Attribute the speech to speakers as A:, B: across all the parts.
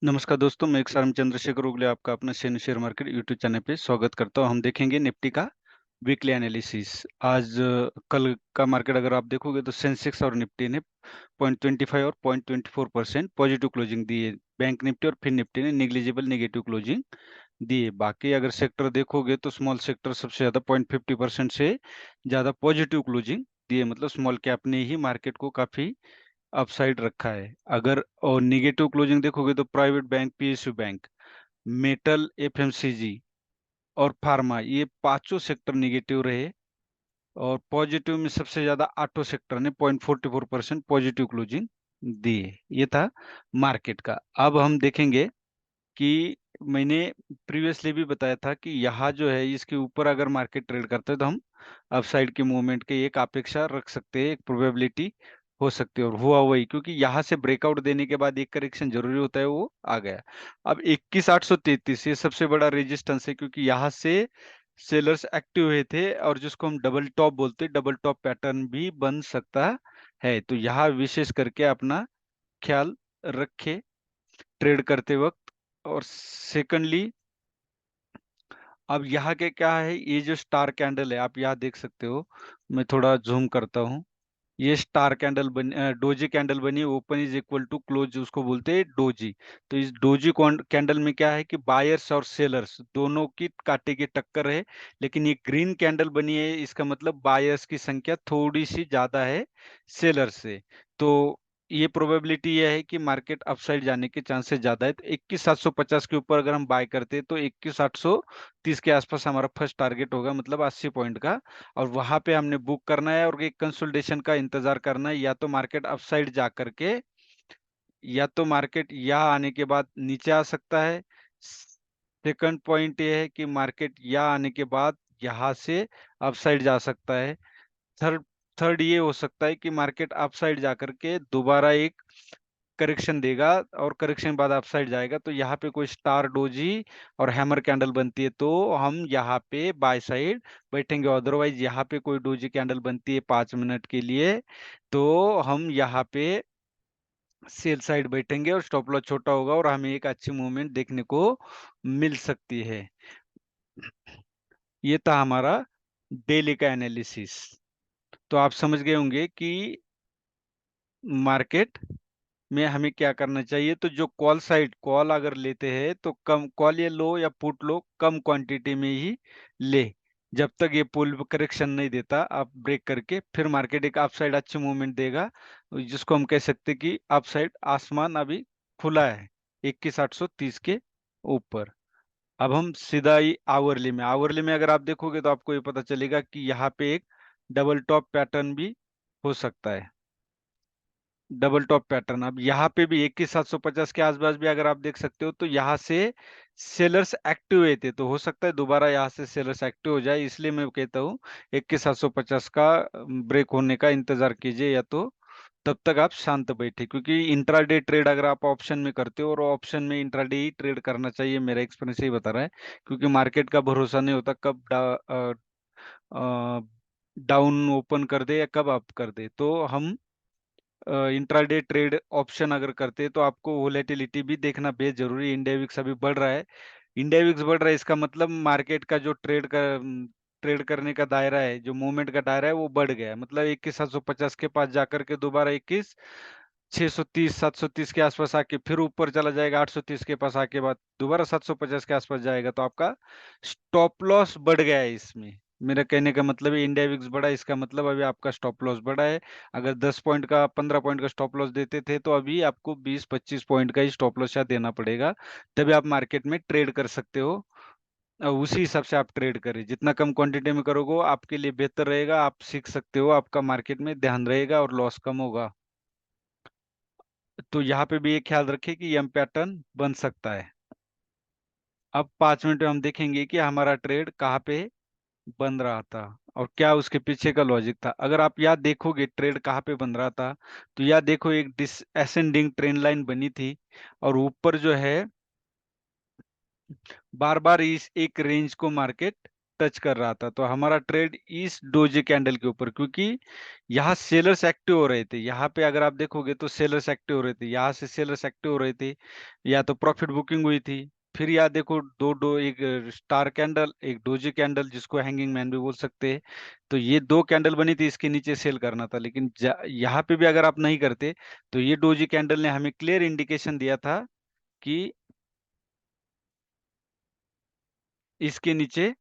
A: नमस्कार दोस्तों, मैं एक सारम चंद्रशेखर उगले आपका अपना शेयर मार्केट यूट्यूब चैनल पे स्वागत करता हूँ। हम देखेंगे निफ्टी का वीकली एनालिसिस। आज कल का मार्केट अगर आप देखोगे तो सेंसेक्स और निफ्टी ने 0.25 और 0.24% पॉजिटिव क्लोजिंग दी है। बैंक निफ्टी और फिर निफ्टी ने नेग्लिजिबल नेगेटिव क्लोजिंग दी है। बाकी अगर सेक्टर देखोगे तो स्मॉल सेक्टर सबसे ज़्यादा 0.50% से ज़्यादा पॉजिटिव क्लोजिंग दिए, मतलब स्मॉल कैप ने ही मार्केट को काफ़ी अपसाइड रखा है। अगर और नेगेटिव क्लोजिंग देखोगे तो private bank, PSU bank, metal, FMCG और फार्मा, ये पांचों सेक्टर नेगेटिव रहे। और पॉजिटिव में सबसे ज्यादा ऑटो सेक्टर ने 0.44% पॉजिटिव क्लोजिंग दी है। ये था मार्केट का। अब हम देखेंगे कि मैंने प्रीवियसली भी बताया था कि यहाँ जो है इसके ऊपर अगर मार्केट ट्रेड करता है तो हम अपसाइड के मूवमेंट की एक अपेक्षा रख सकते हैं, एक प्रोबेबिलिटी हो सकती है। और हुआ वही, क्योंकि यहाँ से ब्रेकआउट देने के बाद एक करेक्शन जरूरी होता है, वो आ गया। अब 21,833 ये सबसे बड़ा रेजिस्टेंस है, क्योंकि यहाँ से सेलर्स एक्टिव हुए थे और जिसको हम डबल टॉप बोलते हैं, डबल टॉप पैटर्न भी बन सकता है। तो यहाँ विशेष करके अपना ख्याल रखे ट्रेड करते वक्त। और सेकंडली, अब यहाँ के क्या है, ये जो स्टार कैंडल है आप यहाँ देख सकते हो। मैं थोड़ा जूम करता हूँ। ये स्टार कैंडल बनी, डोजी कैंडल बनी, open is equal to close, उसको बोलते हैं डोजी। तो इस डोजी कैंडल में क्या है कि बायर्स और सेलर्स दोनों की कांटे की टक्कर है। लेकिन ये ग्रीन कैंडल बनी है, इसका मतलब बायर्स की संख्या थोड़ी सी ज्यादा है सेलर से। तो ये प्रोबेबिलिटी ये है कि मार्केट अपसाइड जाने के चांसेस ज्यादा है। तो 21,750 के ऊपर अगर हम बाय करते हैं तो 21,830 के आसपास हमारा फर्स्ट टारगेट होगा, मतलब 80 पॉइंट का। और वहां पे हमने बुक करना है और एक कंसोलिडेशन का इंतजार करना है। या तो मार्केट अपसाइड जा करके, या तो मार्केट यहाँ आने के बाद नीचे आ सकता है। सेकंड पॉइंट ये है कि मार्केट यहाँ आने के बाद यहाँ से अपसाइड जा सकता है। थर्ड थर्ड ये हो सकता है कि मार्केट अपसाइड जा करके दोबारा एक करेक्शन देगा और करेक्शन बाद अपसाइड जाएगा। तो यहाँ पे कोई स्टार डोजी और हैमर कैंडल बनती है तो हम यहाँ पे बाय साइड बैठेंगे। अदरवाइज यहाँ पे कोई डोजी कैंडल बनती है 5 मिनट के लिए तो हम यहाँ पे सेल साइड बैठेंगे और स्टॉप लॉस छोटा होगा और हमें एक अच्छी मूवमेंट देखने को मिल सकती है। ये था हमारा डेली का एनालिसिस। तो आप समझ गए होंगे कि मार्केट में हमें क्या करना चाहिए। तो जो कॉल साइड, कॉल अगर लेते हैं तो कम कॉल ये लो या पुट लो, कम क्वांटिटी में ही ले। जब तक ये पुल करेक्शन नहीं देता आप ब्रेक करके, फिर मार्केट एक अपसाइड अच्छी मूवमेंट देगा, जिसको हम कह सकते हैं कि अपसाइड आसमान अभी खुला है 21,830 के ऊपर। अब हम सीधा ही आवरली में अगर आप देखोगे तो आपको ये पता चलेगा कि यहाँ पे एक डबल टॉप पैटर्न भी हो सकता है। डबल टॉप पैटर्न, अब यहाँ पे भी 21,750 के आसपास भी अगर आप देख सकते हो तो यहाँ से सेलर्स एक्टिव हुए थे, तो हो सकता है दोबारा यहाँ से सेलर्स एक्टिव हो जाए। इसलिए मैं कहता हूँ 21,750 का ब्रेक होने का इंतजार कीजिए, या तो तब तक आप शांत बैठे। क्योंकि इंट्राडे ट्रेड अगर आप ऑप्शन में करते हो, और ऑप्शन में इंट्राडे ही ट्रेड करना चाहिए, मेरा एक्सपीरियंस यही बता रहा है। क्योंकि मार्केट का भरोसा नहीं होता कब डाउन ओपन कर दे या कब अप कर दे। तो हम इंट्राडे ट्रेड ऑप्शन अगर करते हैं तो आपको वोलेटिलिटी भी देखना बेहद जरूरी है। इंडिया विक्स अभी बढ़ रहा है, इंडिया विक्स बढ़ रहा है, इसका मतलब मार्केट का जो ट्रेड करने का दायरा है, जो मूवमेंट का दायरा है, वो बढ़ गया है। मतलब 21,750 के पास जाकर के दोबारा 21,630 730 के आसपास आके फिर ऊपर चला जाएगा, 830 के पास आके बाद दोबारा 750 के आसपास जाएगा। तो आपका स्टॉप लॉस बढ़ गया है इसमें। मेरा कहने का मतलब है इंडिया विक्स बढ़ा है, इसका मतलब अभी आपका स्टॉप लॉस बढ़ा है। अगर 10 पॉइंट का 15 पॉइंट का स्टॉप लॉस देते थे तो अभी आपको 20-25 पॉइंट का ही स्टॉप लॉस शायद देना पड़ेगा, तभी आप मार्केट में ट्रेड कर सकते हो। उसी हिसाब से आप ट्रेड करें, जितना कम क्वांटिटी में करोगे आपके लिए बेहतर रहेगा। आप सीख सकते हो, आपका मार्केट में ध्यान रहेगा और लॉस कम होगा। तो यहाँ पे भी ये ख्याल रखें कि एम पैटर्न बन सकता है। अब 5 मिनट में हम देखेंगे कि हमारा ट्रेड कहाँ पे बन रहा था और क्या उसके पीछे का लॉजिक था। अगर आप याद देखोगे ट्रेड कहाँ पे बन रहा था, तो याद देखो एक डिसएसेंडिंग ट्रेंड लाइन बनी थी और ऊपर जो है बार बार इस एक रेंज को मार्केट टच कर रहा था, तो हमारा ट्रेड इस डोजी कैंडल के ऊपर, क्योंकि यहाँ सेलर्स एक्टिव हो रहे थे। यहाँ पे अगर आप देखोगे तो सेलर्स एक्टिव हो रहे थे, यहाँ से सेलर्स एक्टिव हो रहे थे, या तो प्रॉफिट बुकिंग हुई थी। फिर यहाँ देखो दो दो, एक स्टार कैंडल, एक डोजी कैंडल जिसको हैंगिंग मैन भी बोल सकते हैं। तो ये दो कैंडल बनी थी, इसके नीचे सेल करना था, लेकिन यहाँ पे भी अगर आप नहीं करते तो ये डोजी कैंडल ने हमें क्लियर इंडिकेशन दिया था कि इसके नीचे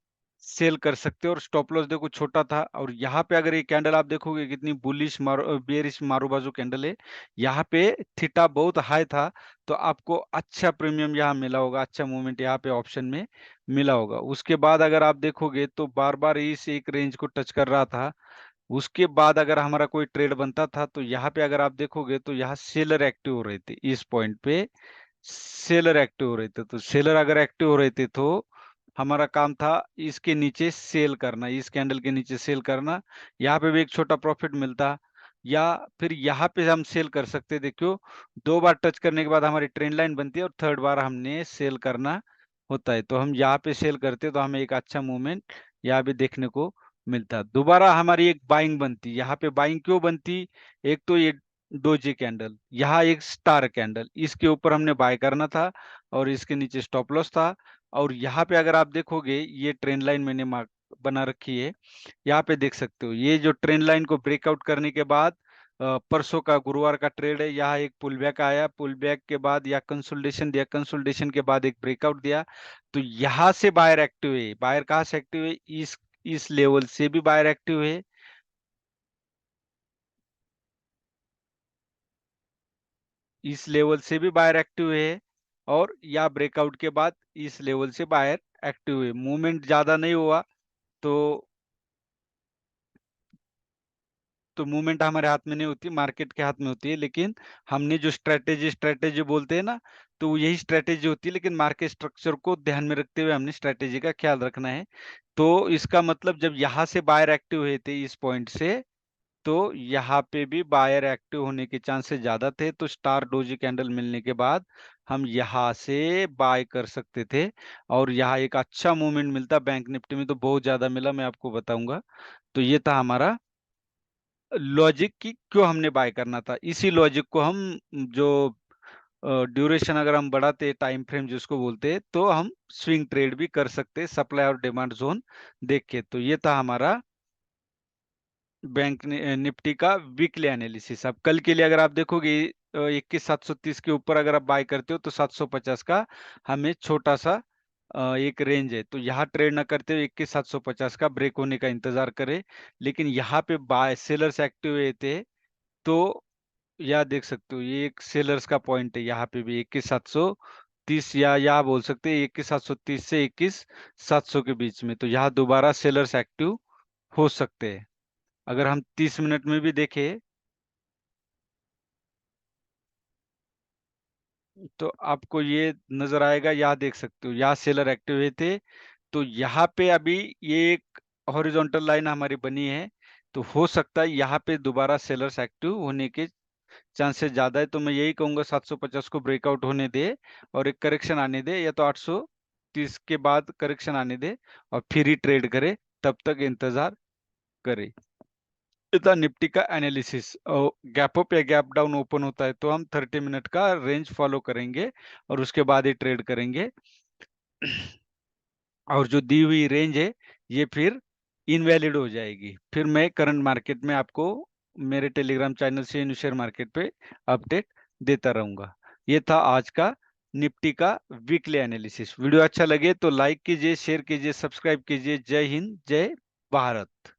A: सेल कर सकते हो, और स्टॉप लॉस देखो छोटा था। और यहाँ पे अगर ये कैंडल आप देखोगे कितनी बुलिश मारो बेरिश मारू बाजू कैंडल है, यहाँ पे थीटा बहुत हाई था, तो आपको अच्छा प्रीमियम यहाँ मिला होगा, अच्छा मूवमेंट यहाँ पे ऑप्शन में मिला होगा। उसके बाद अगर आप देखोगे तो बार बार इस एक रेंज को टच कर रहा था। उसके बाद अगर हमारा कोई ट्रेड बनता था तो यहाँ पे अगर आप देखोगे तो यहाँ सेलर एक्टिव हो रहे थे, इस पॉइंट पे सेलर एक्टिव हो रहे थे। तो सेलर अगर एक्टिव हो रहे थे तो हमारा काम था इसके नीचे सेल करना, इस कैंडल के नीचे सेल करना, यहाँ पे भी एक छोटा प्रॉफिट मिलता, या फिर यहाँ पे हम सेल कर सकते। देखो दो बार टच करने के बाद हमारी ट्रेंड लाइन बनती है, और थर्ड बार हमने सेल करना होता है, तो हम यहाँ पे सेल करते तो हमें एक अच्छा मूवमेंट यहाँ पे देखने को मिलता। दोबारा हमारी एक बाइंग बनती, यहाँ पे बाइंग क्यों बनती? एक तो ये डोजी कैंडल, यहाँ एक स्टार कैंडल, इसके ऊपर हमने बाय करना था, और इसके नीचे स्टॉप लॉस था। और यहाँ पे अगर आप देखोगे ये ट्रेंड लाइन मैंने मार्क बना रखी है, यहाँ पे देख सकते हो ये जो ट्रेंड लाइन को ब्रेकआउट करने के बाद परसों का गुरुवार का ट्रेड है, यहाँ एक पुल बैक आया, पुल बैक के बाद या कंसोलिडेशन दिया, कंसोलिडेशन के बाद एक ब्रेकआउट दिया, तो यहाँ से बायर एक्टिव है। बायर कहाँ से एक्टिव है? इस लेवल से भी बायर एक्टिव है, इस लेवल से भी बायर एक्टिव है, और या ब्रेकआउट के बाद इस लेवल से बायर एक्टिव है। मूवमेंट ज्यादा नहीं हुआ, तो मूवमेंट हमारे हाथ में नहीं होती, मार्केट के हाथ में होती है। लेकिन हमने जो स्ट्रेटेजी बोलते हैं ना, तो यही स्ट्रेटेजी होती है, लेकिन मार्केट स्ट्रक्चर को ध्यान में रखते हुए हमने स्ट्रेटेजी का ख्याल रखना है। तो इसका मतलब जब यहाँ से बायर एक्टिव हुए थे इस पॉइंट से, तो यहाँ पे भी बायर एक्टिव होने के चांसेस ज्यादा थे, तो स्टार डोजी कैंडल मिलने के बाद हम यहाँ से बाय कर सकते थे, और यहाँ एक अच्छा मूवमेंट मिलता। बैंक निफ्टी में तो बहुत ज्यादा मिला, मैं आपको बताऊंगा। तो ये था हमारा लॉजिक कि क्यों हमने बाय करना था। इसी लॉजिक को हम जो ड्यूरेशन अगर हम बढ़ाते, टाइम फ्रेम जिसको बोलते हैं, तो हम स्विंग ट्रेड भी कर सकते हैं सप्लाई और डिमांड जोन देख के। तो ये था हमारा बैंक निफ्टी का वीकली एनालिसिस। अब कल के लिए अगर आप देखोगे 21,730 के ऊपर अगर आप बाय करते हो तो 750 का हमें छोटा सा एक रेंज है, तो यहाँ ट्रेड ना करते हुए 21,750 का ब्रेक होने का इंतजार करें। लेकिन यहाँ पे बाय सेलर्स एक्टिव हुए थे, तो यह देख सकते हो ये एक सेलर्स का पॉइंट है, यहाँ पे भी 21,730, या बोल सकते हैं 21,730 से 21,700 के बीच में, तो यहाँ दोबारा सेलर्स एक्टिव हो सकते हैं। अगर हम 30 मिनट में भी देखें तो आपको ये नजर आएगा, यहाँ देख सकते हो यहाँ सेलर एक्टिव हुए थे। तो यहाँ पे अभी ये एक हॉरिजॉन्टल लाइन हमारी बनी है, तो हो सकता है यहाँ पे दोबारा सेलर्स एक्टिव होने के चांसेस ज्यादा है। तो मैं यही कहूंगा 750 को ब्रेकआउट होने दे, और एक करेक्शन आने दे, या तो 830 के बाद करेक्शन आने दे, और फिर ही ट्रेड करे, तब तक इंतजार करे। इतना निफ्टी का एनालिसिस। गैप अप या गैप डाउन ओपन होता है तो हम 30 मिनट का रेंज फॉलो करेंगे, और उसके बाद ही ट्रेड करेंगे। और जो दी हुई रेंज है ये फिर इनवैलिड हो जाएगी। फिर मैं करंट मार्केट में आपको मेरे टेलीग्राम चैनल से शेयर मार्केट पे अपडेट देता रहूंगा। ये था आज का निफ्टी का वीकली एनालिसिस। वीडियो अच्छा लगे तो लाइक कीजिए, शेयर कीजिए, सब्सक्राइब कीजिए। जय हिंद, जय भारत।